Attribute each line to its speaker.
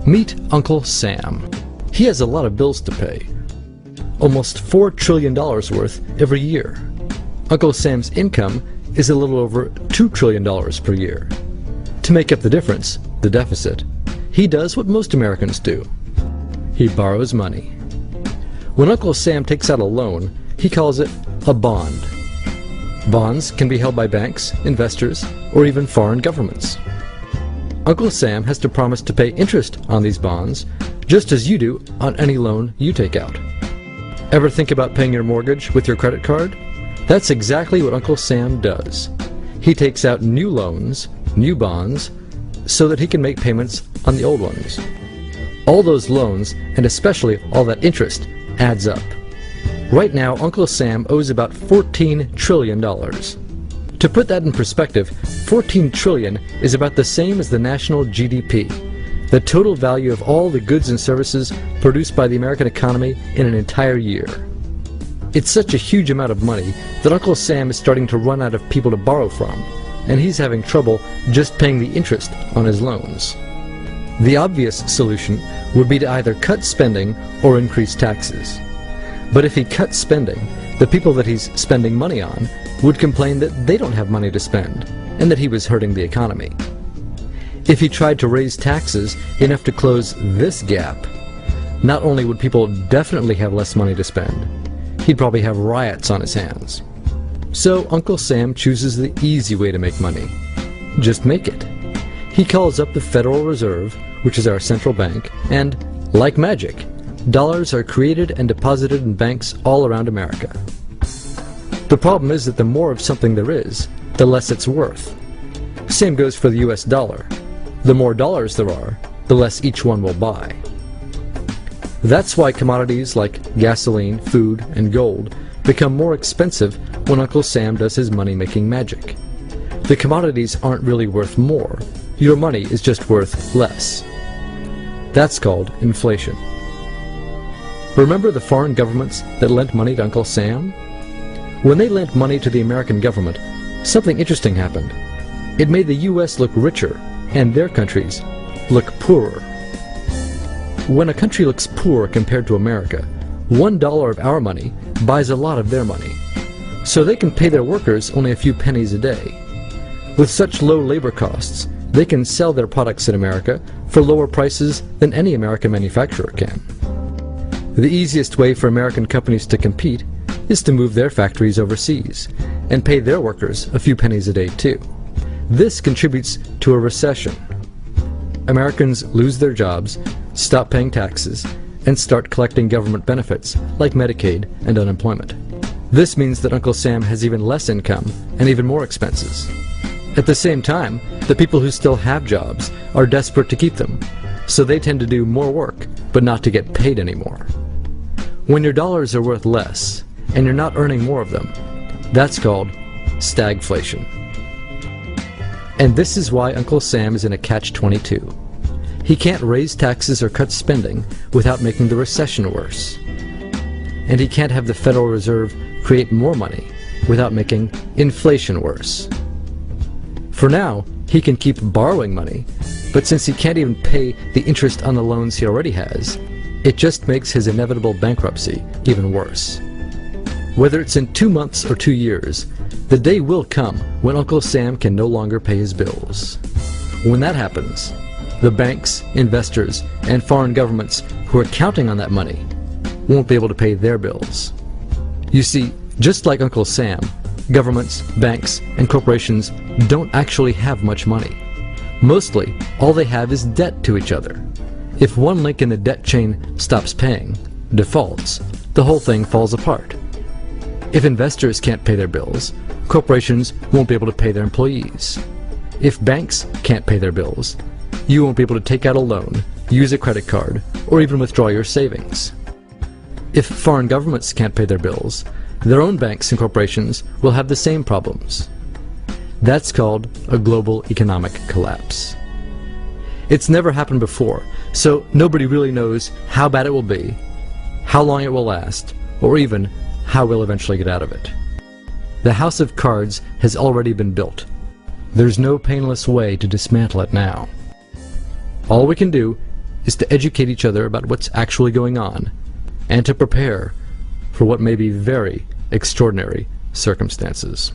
Speaker 1: Meet Uncle Sam. He has a lot of bills to pay. Almost $4 trillion worth every year. Uncle Sam's income is a little over $2 trillion per year. To make up the difference, the deficit, he does what most Americans do. He borrows money. When Uncle Sam takes out a loan, he calls it a bond. Bonds can be held by banks, investors, or even foreign governments. Uncle Sam has to promise to pay interest on these bonds, just as you do on any loan you take out. Ever think about paying your mortgage with your credit card? That's exactly what Uncle Sam does. He takes out new loans, new bonds, so that he can make payments on the old ones. All those loans, and especially all that interest, adds up. Right now, Uncle Sam owes about $14 trillion. To put that in perspective, 14 trillion is about the same as the national GDP, the total value of all the goods and services produced by the American economy in an entire year. It's such a huge amount of money that Uncle Sam is starting to run out of people to borrow from, and he's having trouble just paying the interest on his loans. The obvious solution would be to either cut spending or increase taxes. But if he cuts spending, the people that he's spending money on would complain that they don't have money to spend, and that he was hurting the economy. If he tried to raise taxes enough to close this gap, not only would people definitely have less money to spend, he'd probably have riots on his hands. So Uncle Sam chooses the easy way to make money. Just make it. He calls up the Federal Reserve, which is our central bank, and, like magic, dollars are created and deposited in banks all around America. The problem is that the more of something there is, the less it's worth. Same goes for the US dollar. The more dollars there are, the less each one will buy. That's why commodities like gasoline, food, and gold become more expensive when Uncle Sam does his money-making magic. The commodities aren't really worth more. Your money is just worth less. That's called inflation. Remember the foreign governments that lent money to Uncle Sam? When they lent money to the American government, something interesting happened. It made the US look richer, and their countries look poorer. When a country looks poor compared to America, $1 of our money buys a lot of their money. So they can pay their workers only a few pennies a day. With such low labor costs, they can sell their products in America for lower prices than any American manufacturer can. The easiest way for American companies to compete is to move their factories overseas and pay their workers a few pennies a day too. This contributes to a recession. Americans lose their jobs, stop paying taxes, and start collecting government benefits like Medicaid and unemployment. This means that Uncle Sam has even less income and even more expenses. At the same time, the people who still have jobs are desperate to keep them, so they tend to do more work, but not to get paid anymore. When your dollars are worth less, and you're not earning more of them, that's called stagflation. And this is why Uncle Sam is in a catch-22. He can't raise taxes or cut spending without making the recession worse. And he can't have the Federal Reserve create more money without making inflation worse. For now, he can keep borrowing money, but since he can't even pay the interest on the loans he already has, it just makes his inevitable bankruptcy even worse. Whether it's in 2 months or 2 years, the day will come when Uncle Sam can no longer pay his bills. When that happens, the banks, investors, and foreign governments who are counting on that money won't be able to pay their bills. You see, just like Uncle Sam, governments, banks, and corporations don't actually have much money. Mostly, all they have is debt to each other. If one link in the debt chain stops paying, defaults, the whole thing falls apart. If investors can't pay their bills, corporations won't be able to pay their employees. If banks can't pay their bills, you won't be able to take out a loan, use a credit card, or even withdraw your savings. If foreign governments can't pay their bills, their own banks and corporations will have the same problems. That's called a global economic collapse. It's never happened before, so nobody really knows how bad it will be, how long it will last, or even how we'll eventually get out of it. The house of cards has already been built. There's no painless way to dismantle it now. All we can do is to educate each other about what's actually going on, and to prepare for what may be very extraordinary circumstances.